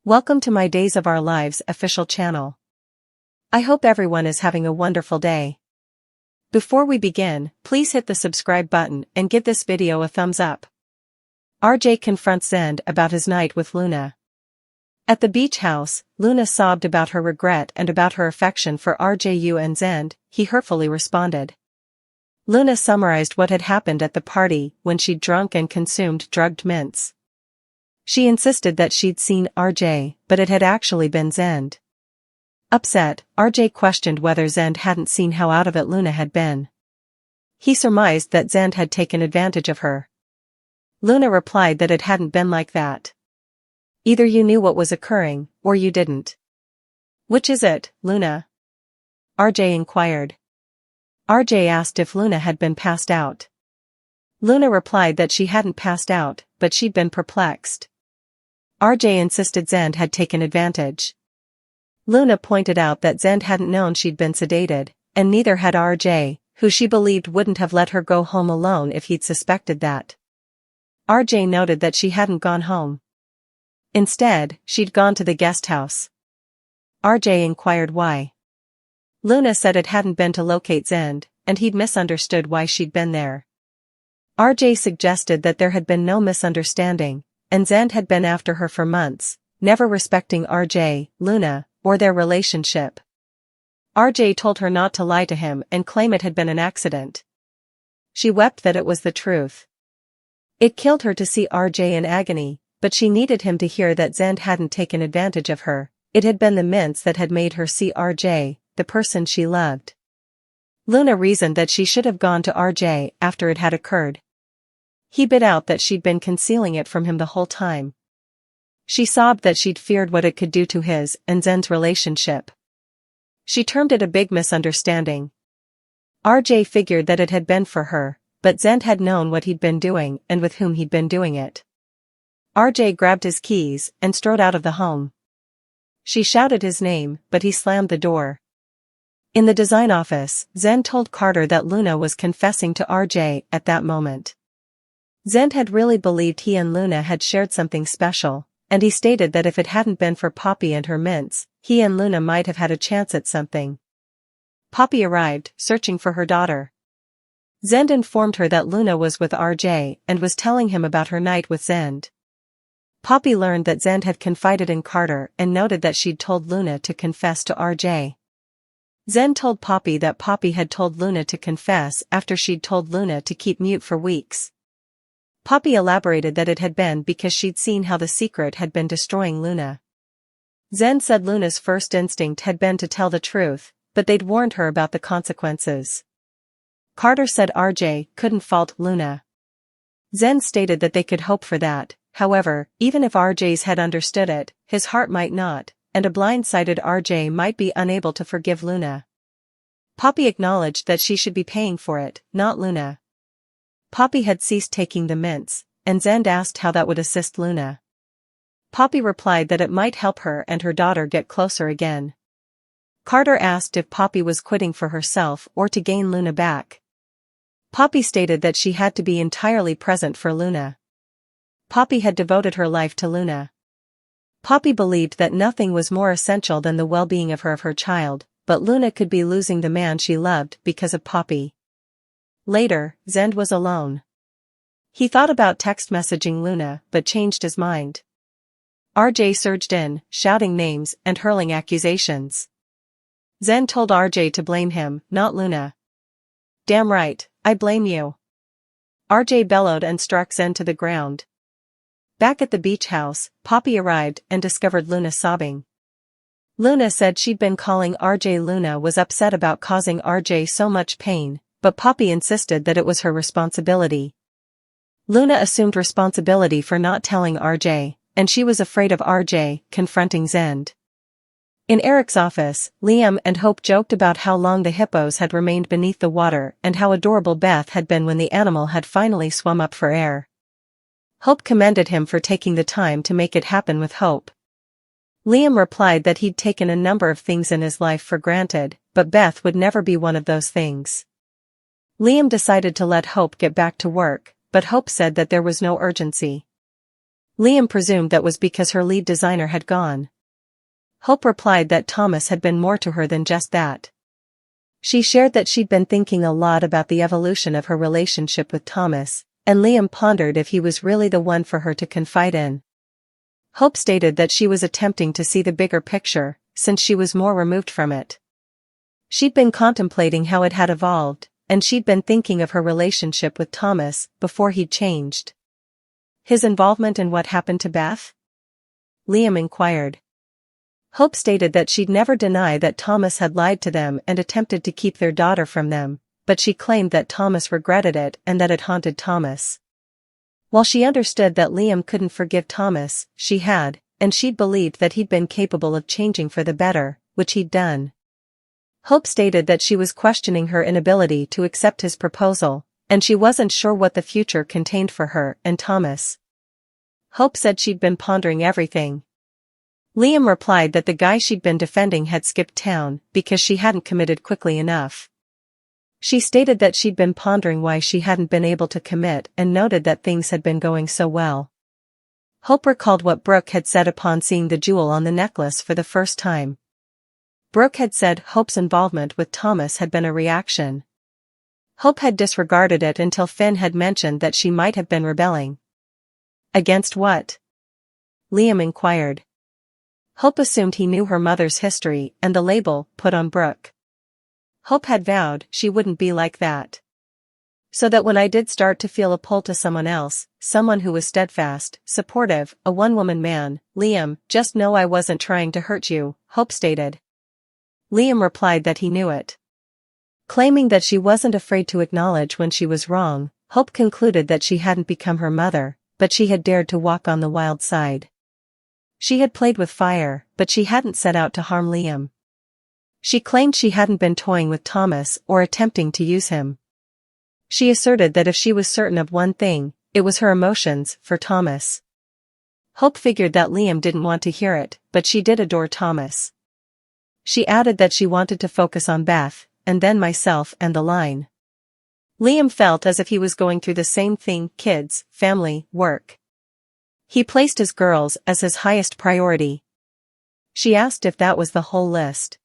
Welcome to my Days of Our Lives official channel. I hope everyone is having a wonderful day. Before we begin, please hit the subscribe button and give this video a thumbs up. RJ confronts Zend about his night with Luna. At the beach house, Luna sobbed about her regret and about her affection for RJU and Zend. He hurtfully responded. Luna summarized what had happened at the party when she'd drunk and consumed drugged mints. She insisted that she'd seen RJ, but it had actually been Zend. Upset, RJ questioned whether Zend hadn't seen how out of it Luna had been. He surmised that Zend had taken advantage of her. Luna replied that it hadn't been like that. Either you knew what was occurring, or you didn't. Which is it, Luna? RJ inquired. RJ asked if Luna had been passed out. Luna replied that she hadn't passed out, but she'd been perplexed. RJ insisted Zend had taken advantage. Luna pointed out that Zend hadn't known she'd been sedated, and neither had RJ, who she believed wouldn't have let her go home alone if he'd suspected that. RJ noted that she hadn't gone home. Instead, she'd gone to the guest house. RJ inquired why. Luna said it hadn't been to locate Zend, and he'd misunderstood why she'd been there. RJ suggested that there had been no misunderstanding, and Zend had been after her for months, never respecting RJ, Luna, or their relationship. RJ told her not to lie to him and claim it had been an accident. She wept that it was the truth. It killed her to see RJ in agony, but she needed him to hear that Zend hadn't taken advantage of her. It had been the mints that had made her see RJ, the person she loved. Luna reasoned that she should have gone to RJ after it had occurred. He bit out that she'd been concealing it from him the whole time. She sobbed that she'd feared what it could do to his and Zend's relationship. She termed it a big misunderstanding. RJ figured that it had been for her, but Zend had known what he'd been doing and with whom he'd been doing it. RJ grabbed his keys and strode out of the home. She shouted his name, but he slammed the door. In the design office, Zend told Carter that Luna was confessing to RJ at that moment. Zend had really believed he and Luna had shared something special, and he stated that if it hadn't been for Poppy and her mints, he and Luna might have had a chance at something. Poppy arrived, searching for her daughter. Zend informed her that Luna was with RJ and was telling him about her night with Zend. Poppy learned that Zend had confided in Carter and noted that she'd told Luna to confess to RJ. Zend told Poppy that Poppy had told Luna to confess after she'd told Luna to keep mute for weeks. Poppy elaborated that it had been because she'd seen how the secret had been destroying Luna. Zend said Luna's first instinct had been to tell the truth, but they'd warned her about the consequences. Carter said RJ couldn't fault Luna. Zend stated that they could hope for that, however, even if RJ's had understood it, his heart might not, and a blindsided RJ might be unable to forgive Luna. Poppy acknowledged that she should be paying for it, not Luna. Poppy had ceased taking the mints, and Zend asked how that would assist Luna. Poppy replied that it might help her and her daughter get closer again. Carter asked if Poppy was quitting for herself or to gain Luna back. Poppy stated that she had to be entirely present for Luna. Poppy had devoted her life to Luna. Poppy believed that nothing was more essential than the well-being of her child, but Luna could be losing the man she loved because of Poppy. Later, Zend was alone. He thought about text messaging Luna but changed his mind. RJ surged in, shouting names and hurling accusations. Zend told RJ to blame him, not Luna. "Damn right, I blame you." RJ bellowed and struck Zend to the ground. Back at the beach house, Poppy arrived and discovered Luna sobbing. Luna said she'd been calling RJ. Luna was upset about causing RJ so much pain, but Poppy insisted that it was her responsibility. Luna assumed responsibility for not telling RJ, and she was afraid of RJ confronting Zend. In Eric's office, Liam and Hope joked about how long the hippos had remained beneath the water and how adorable Beth had been when the animal had finally swum up for air. Hope commended him for taking the time to make it happen with Hope. Liam replied that he'd taken a number of things in his life for granted, but Beth would never be one of those things. Liam decided to let Hope get back to work, but Hope said that there was no urgency. Liam presumed that was because her lead designer had gone. Hope replied that Thomas had been more to her than just that. She shared that she'd been thinking a lot about the evolution of her relationship with Thomas, and Liam pondered if he was really the one for her to confide in. Hope stated that she was attempting to see the bigger picture, since she was more removed from it. She'd been contemplating how it had evolved, and she'd been thinking of her relationship with Thomas before he'd changed. His involvement in what happened to Beth? Liam inquired. Hope stated that she'd never deny that Thomas had lied to them and attempted to keep their daughter from them, but she claimed that Thomas regretted it and that it haunted Thomas. While she understood that Liam couldn't forgive Thomas, she had, and she'd believed that he'd been capable of changing for the better, which he'd done. Hope stated that she was questioning her inability to accept his proposal, and she wasn't sure what the future contained for her and Thomas. Hope said she'd been pondering everything. Liam replied that the guy she'd been defending had skipped town because she hadn't committed quickly enough. She stated that she'd been pondering why she hadn't been able to commit and noted that things had been going so well. Hope recalled what Brooke had said upon seeing the jewel on the necklace for the first time. Brooke had said Hope's involvement with Thomas had been a reaction. Hope had disregarded it until Finn had mentioned that she might have been rebelling. Against what? Liam inquired. Hope assumed he knew her mother's history and the label put on Brooke. Hope had vowed she wouldn't be like that. So that when I did start to feel a pull to someone else, someone who was steadfast, supportive, a one-woman man, Liam, just know I wasn't trying to hurt you, Hope stated. Liam replied that he knew it. Claiming that she wasn't afraid to acknowledge when she was wrong, Hope concluded that she hadn't become her mother, but she had dared to walk on the wild side. She had played with fire, but she hadn't set out to harm Liam. She claimed she hadn't been toying with Thomas or attempting to use him. She asserted that if she was certain of one thing, it was her emotions for Thomas. Hope figured that Liam didn't want to hear it, but she did adore Thomas. She added that she wanted to focus on Beth, and then myself and the line. Liam felt as if he was going through the same thing: kids, family, work. He placed his girls as his highest priority. She asked if that was the whole list.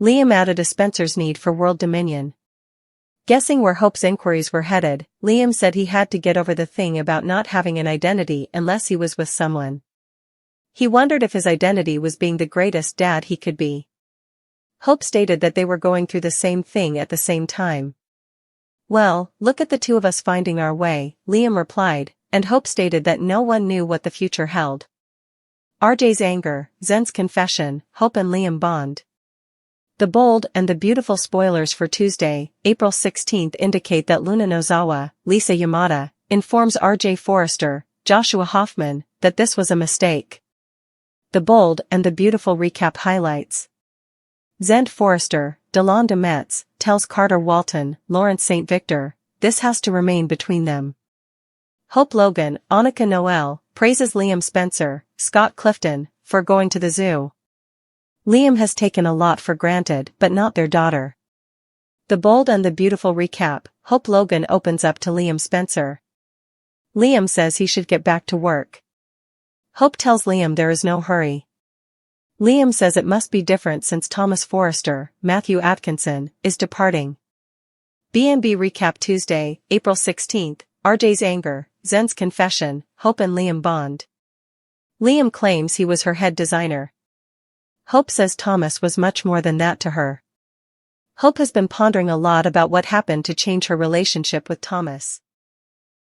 Liam added a Spencer's need for world dominion. Guessing where Hope's inquiries were headed, Liam said he had to get over the thing about not having an identity unless he was with someone. He wondered if his identity was being the greatest dad he could be. Hope stated that they were going through the same thing at the same time. Well, look at the two of us finding our way, Liam replied, and Hope stated that no one knew what the future held. RJ's anger, Zen's confession, Hope and Liam bond. The bold and the beautiful spoilers for Tuesday, April 16th indicate that Luna Nozawa, Lisa Yamada, informs RJ Forrester, Joshua Hoffman, that this was a mistake. The bold and the beautiful recap highlights. Zend Forrester, Delon de Metz, tells Carter Walton, Lawrence St. Victor, this has to remain between them. Hope Logan, Annika Noel, praises Liam Spencer, Scott Clifton, for going to the zoo. Liam has taken a lot for granted, but not their daughter. The bold and the beautiful recap, Hope Logan opens up to Liam Spencer. Liam says he should get back to work. Hope tells Liam there is no hurry. Liam says it must be different since Thomas Forrester, Matthew Atkinson, is departing. B&B recap Tuesday, April 16th, RJ's anger, Zen's confession, Hope and Liam bond. Liam claims he was her head designer. Hope says Thomas was much more than that to her. Hope has been pondering a lot about what happened to change her relationship with Thomas.